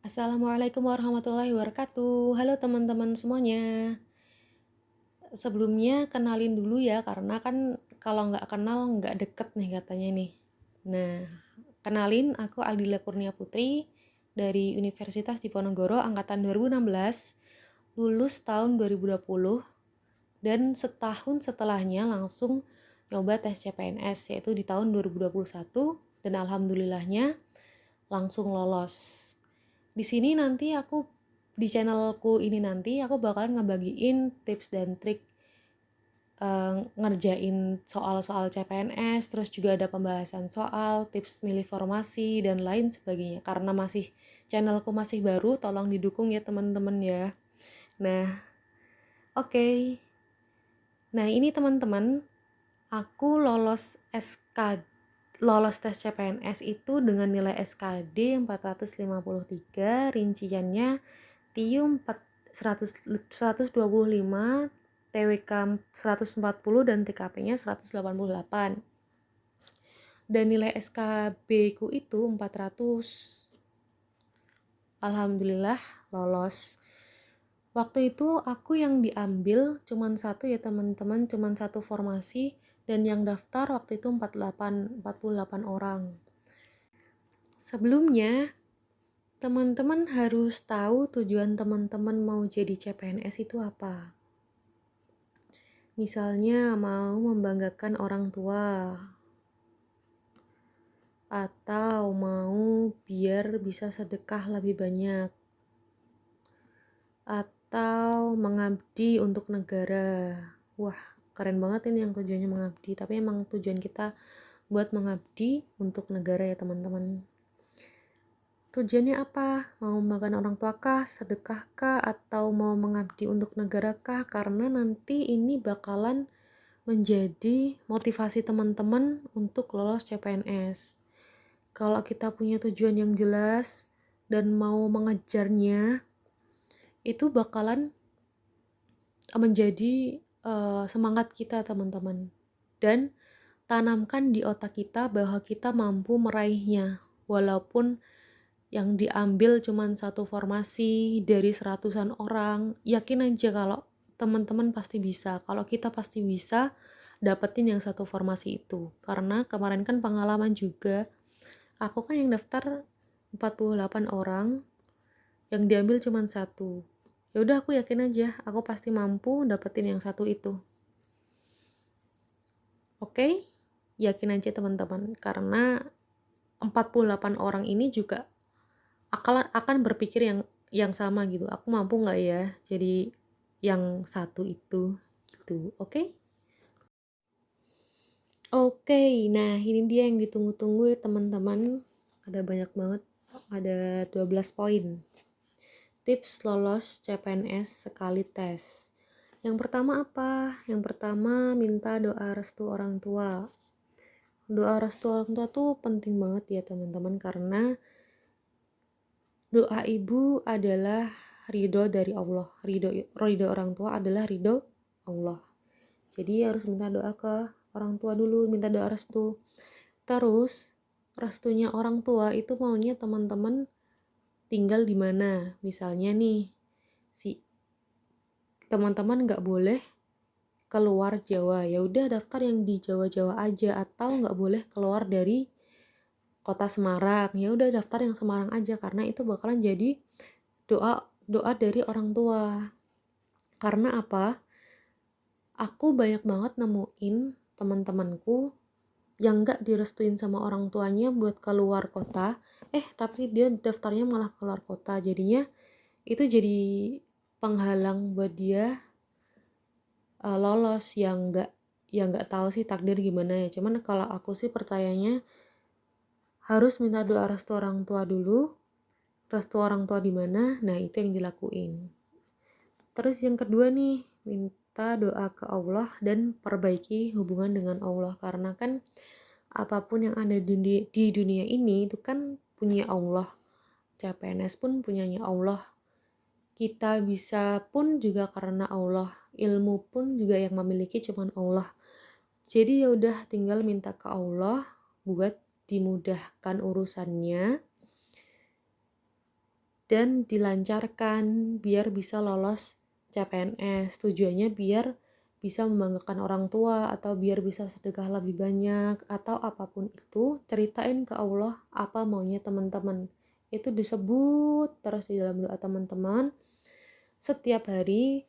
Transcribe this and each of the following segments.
Assalamualaikum warahmatullahi wabarakatuh. Halo teman-teman semuanya. Sebelumnya kenalin dulu ya, karena kan kalau nggak kenal nggak deket nih katanya nih. Nah, kenalin aku Aldila Kurnia Putri dari Universitas Diponegoro angkatan 2016, lulus tahun 2020, dan setahun setelahnya langsung nyoba tes CPNS yaitu di tahun 2021 dan alhamdulillahnya langsung lolos. Di sini nanti di channelku ini nanti aku bakalan ngebagiin tips dan trik ngerjain soal-soal CPNS, terus juga ada pembahasan soal, tips milih formasi dan lain sebagainya. Karena channelku masih baru, tolong didukung ya teman-teman ya. Nah, oke. Nah, ini teman-teman, aku lolos tes CPNS itu dengan nilai SKD 453, rinciannya TIU 125, TWK 140, dan TKP-nya 188. Dan nilai SKB ku itu 400. Alhamdulillah lolos. Waktu itu aku yang diambil cuman satu ya teman-teman, cuman satu formasi, dan yang daftar waktu itu 48 orang. Sebelumnya, teman-teman harus tahu tujuan teman-teman mau jadi CPNS itu apa. Misalnya mau membanggakan orang tua, atau mau biar bisa sedekah lebih banyak, atau mengabdi untuk negara. Wah, keren banget ini yang tujuannya mengabdi, tapi emang tujuan kita buat mengabdi untuk negara ya teman-teman. Tujuannya apa? Mau makan orang tua kah, sedekah kah, atau mau mengabdi untuk negara kah? Karena nanti ini bakalan menjadi motivasi teman-teman untuk lolos CPNS. Kalau kita punya tujuan yang jelas dan mau mengejarnya, itu bakalan menjadi semangat kita teman-teman. Dan tanamkan di otak kita bahwa kita mampu meraihnya, walaupun yang diambil cuma satu formasi dari seratusan orang. Yakin aja kalau teman-teman pasti bisa, kalau kita pasti bisa dapetin yang satu formasi itu. Karena kemarin kan pengalaman juga, aku kan yang daftar 48 orang, yang diambil cuma satu. Ya udah, aku yakin aja aku pasti mampu dapetin yang satu itu. Oke? Yakin aja teman-teman, karena 48 orang ini juga akan berpikir yang sama gitu. Aku mampu nggak ya jadi yang satu itu gitu. Oke? Oke, nah ini dia yang ditunggu-tunggu ya teman-teman. Ada banyak banget, ada 12 poin. Tips lolos CPNS sekali tes. Yang pertama apa? Yang pertama, minta doa restu orang tua. Doa restu orang tua tuh penting banget ya teman-teman, karena doa ibu adalah ridho dari Allah. Ridho orang tua adalah ridho Allah. Jadi harus minta doa ke orang tua dulu, minta doa restu. Terus restunya orang tua itu maunya teman-teman tinggal di mana. Misalnya nih, si teman-teman nggak boleh keluar Jawa, ya udah daftar yang di Jawa-Jawa aja, atau nggak boleh keluar dari kota Semarang, ya udah daftar yang Semarang aja, karena itu bakalan jadi doa dari orang tua. Karena apa? Aku banyak banget nemuin teman-temanku yang nggak direstuin sama orang tuanya buat keluar kota, tapi dia daftarnya malah keluar kota, jadinya itu jadi penghalang buat dia lolos. Yang nggak tahu sih takdir gimana ya, cuman kalau aku sih percayanya harus minta doa restu orang tua dulu. Restu orang tua di mana? Nah, itu yang dilakuin. Terus yang kedua nih, minta doa ke Allah dan perbaiki hubungan dengan Allah, karena kan apapun yang ada di dunia ini itu kan punya Allah. CPNS pun punyanya Allah. Kita bisa pun juga karena Allah. Ilmu pun juga yang memiliki cuman Allah. Jadi ya udah tinggal minta ke Allah buat dimudahkan urusannya, dan dilancarkan biar bisa lolos CPNS. Tujuannya biar bisa membanggakan orang tua atau biar bisa sedekah lebih banyak atau apapun itu, ceritain ke Allah apa maunya teman-teman. Itu disebut terus di dalam doa teman-teman setiap hari,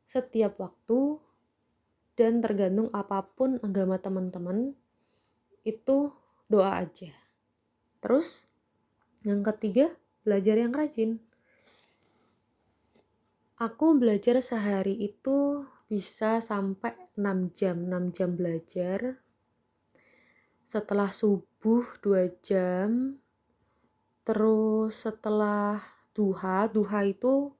setiap waktu, dan tergantung apapun agama teman-teman, itu doa aja. Terus yang ketiga, belajar yang rajin. Aku belajar sehari itu bisa sampai 6 jam belajar. Setelah subuh 2 jam, terus setelah duha itu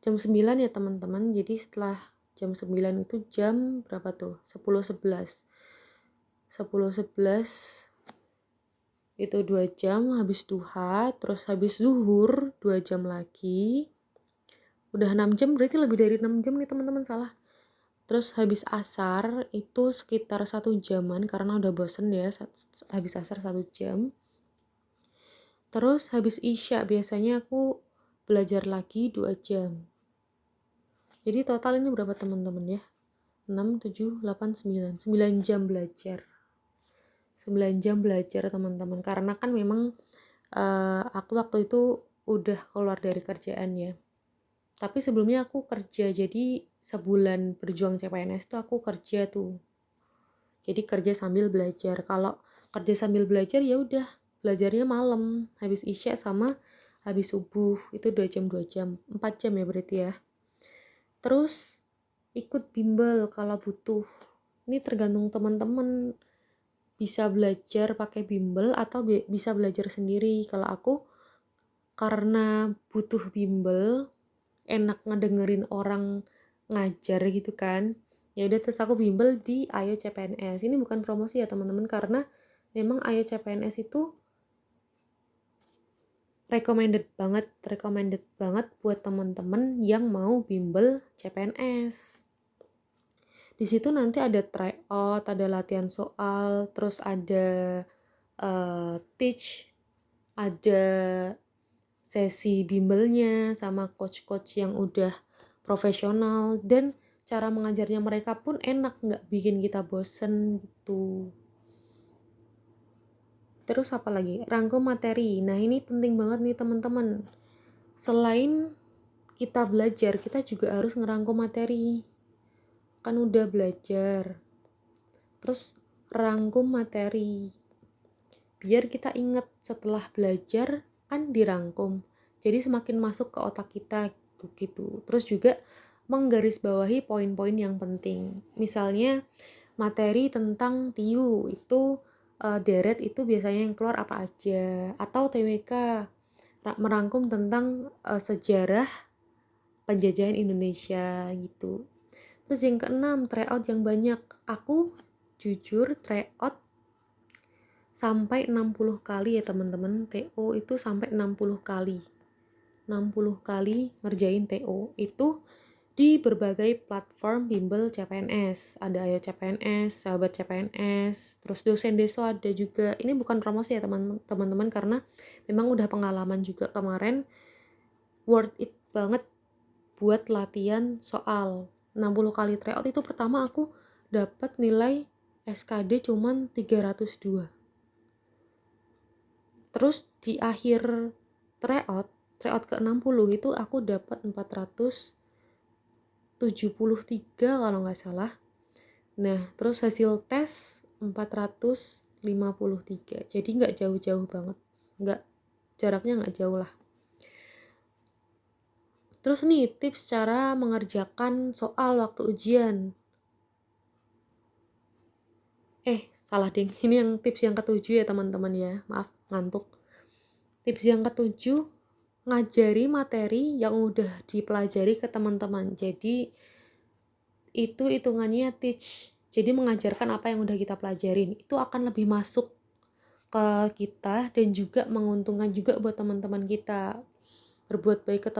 jam 9 ya teman-teman. Jadi setelah jam 9 itu jam berapa tuh? 10.11 itu 2 jam habis duha, terus habis zuhur 2 jam lagi. Udah 6 jam, berarti lebih dari 6 jam nih teman-teman, salah. Terus habis asar itu sekitar 1 jaman karena udah bosen ya habis asar 1 jam. Terus habis isya biasanya aku belajar lagi 2 jam. Jadi total ini berapa teman-teman ya? 6, 7, 8, 9. 9 jam belajar. 9 jam belajar teman-teman. Karena kan memang aku waktu itu udah keluar dari kerjaan ya. Tapi sebelumnya aku kerja, jadi sebulan berjuang CPNS tuh aku kerja tuh. Jadi kerja sambil belajar. Kalau kerja sambil belajar ya udah belajarnya malam, habis isya sama habis subuh. Itu 2 jam 4 jam ya berarti ya. Terus ikut bimbel kalau butuh. Ini tergantung teman-teman, bisa belajar pakai bimbel atau bisa belajar sendiri. Kalau aku karena butuh bimbel, enak ngedengerin orang ngajar gitu kan, ya udah terus aku bimbel di Ayo CPNS. Ini bukan promosi ya teman-teman, karena memang Ayo CPNS itu recommended banget buat teman-teman yang mau bimbel CPNS. Di situ nanti ada tryout, ada latihan soal, terus ada teach, ada sesi bimbelnya sama coach-coach yang udah profesional, dan cara mengajarnya mereka pun enak, nggak bikin kita bosen gitu. Terus apa lagi? Rangkum materi. Nah ini penting banget nih teman-teman. Selain kita belajar, kita juga harus ngerangkum materi. Kan udah belajar. Terus rangkum materi. Biar kita ingat setelah belajar kan dirangkum. Jadi semakin masuk ke otak kita gitu. Terus juga menggarisbawahi poin-poin yang penting. Misalnya materi tentang TIU itu deret itu biasanya yang keluar apa aja, atau TWK merangkum tentang sejarah penjajahan Indonesia gitu. Terus yang keenam, tryout yang banyak. Aku jujur tryout sampai 60 kali ya teman-teman. TO itu sampai 60 kali. 60 kali ngerjain TO itu di berbagai platform bimbel CPNS. Ada Ayo CPNS, Sahabat CPNS, terus Dosen Deso ada juga. Ini bukan promosi ya teman-teman, karena memang udah pengalaman juga kemarin. Worth it banget buat latihan soal. 60 kali tryout itu pertama aku dapat nilai SKD cuman 302. Terus di akhir tryout ke-60 itu aku dapat 473 kalau nggak salah. Nah, terus hasil tes 453. Jadi nggak jauh-jauh banget. Jaraknya nggak jauh lah. Terus nih, tips cara mengerjakan soal waktu ujian. Salah ding. Ini yang tips yang ketujuh ya teman-teman ya. Maaf, ngantuk. Tips yang ketujuh, ngajari materi yang udah dipelajari ke teman-teman. Jadi itu hitungannya teach. Jadi mengajarkan apa yang udah kita pelajarin. Itu akan lebih masuk ke kita dan juga menguntungkan juga buat teman-teman kita. Berbuat baik ke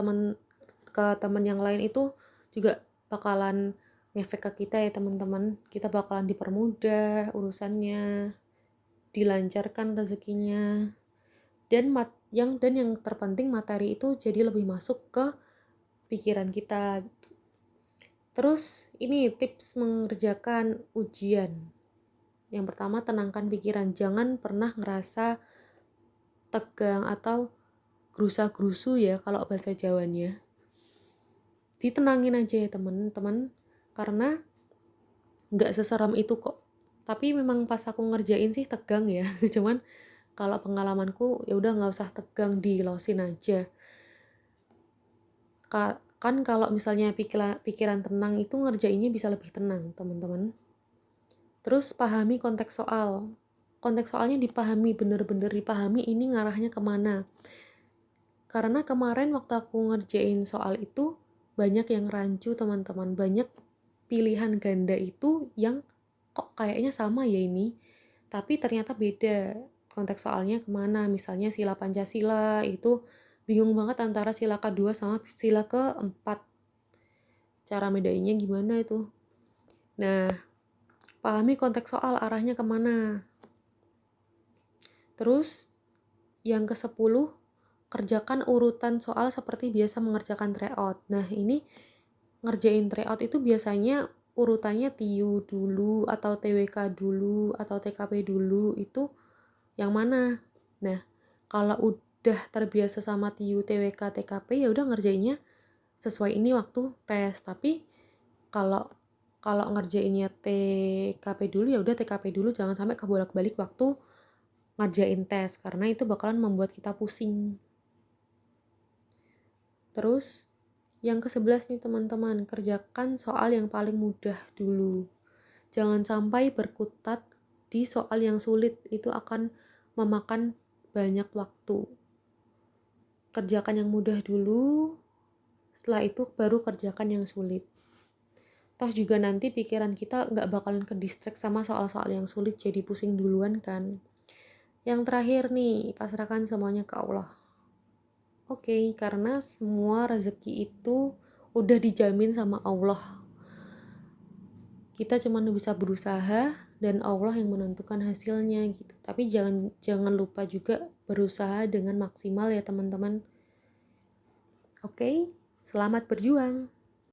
teman yang lain itu juga bakalan ngefek ke kita ya teman-teman. Kita bakalan dipermudah urusannya, dilancarkan rezekinya. Dan Dan yang terpenting materi itu jadi lebih masuk ke pikiran kita. Terus ini tips mengerjakan ujian. Yang pertama, tenangkan pikiran. Jangan pernah ngerasa tegang atau gerusa-gerusu ya kalau bahasa Jawanya. Ditenangin aja ya teman-teman, karena nggak seseram itu kok. Tapi memang pas aku ngerjain sih tegang ya. Cuman kalau pengalamanku ya udah nggak usah tegang, dilosin aja. Kan kalau misalnya pikiran tenang itu ngerjainnya bisa lebih tenang teman-teman. Terus pahami konteks soal. Konteks soalnya dipahami, bener-bener dipahami ini ngarahnya kemana. Karena kemarin waktu aku ngerjain soal itu banyak yang rancu teman-teman. Banyak pilihan ganda itu yang kok kayaknya sama ya ini. Tapi ternyata beda konteks soalnya kemana. Misalnya sila Pancasila itu bingung banget antara sila kedua sama sila keempat. Cara bedainnya gimana itu. Nah, pahami konteks soal arahnya kemana. Terus yang ke-10, kerjakan urutan soal seperti biasa mengerjakan tryout. Nah, ini ngerjain tryout itu biasanya urutannya TIU dulu atau TWK dulu atau TKP dulu, itu yang mana? Nah, kalau udah terbiasa sama TIU, TWK, TKP ya udah ngerjainnya sesuai ini waktu tes. Tapi kalau ngerjainnya TKP dulu ya udah TKP dulu, jangan sampai kebolak-balik waktu ngerjain tes karena itu bakalan membuat kita pusing. Terus yang ke-11 nih teman-teman, kerjakan soal yang paling mudah dulu. Jangan sampai berkutat di soal yang sulit, itu akan memakan banyak waktu. Kerjakan yang mudah dulu, setelah itu baru kerjakan yang sulit. Toh juga nanti pikiran kita gak bakalan ke distract sama soal-soal yang sulit, jadi pusing duluan kan. Yang terakhir nih, pasrahkan semuanya ke Allah. Oke, karena semua rezeki itu udah dijamin sama Allah. Kita cuma bisa berusaha dan Allah yang menentukan hasilnya gitu. Tapi jangan lupa juga berusaha dengan maksimal ya teman-teman. Oke, selamat berjuang.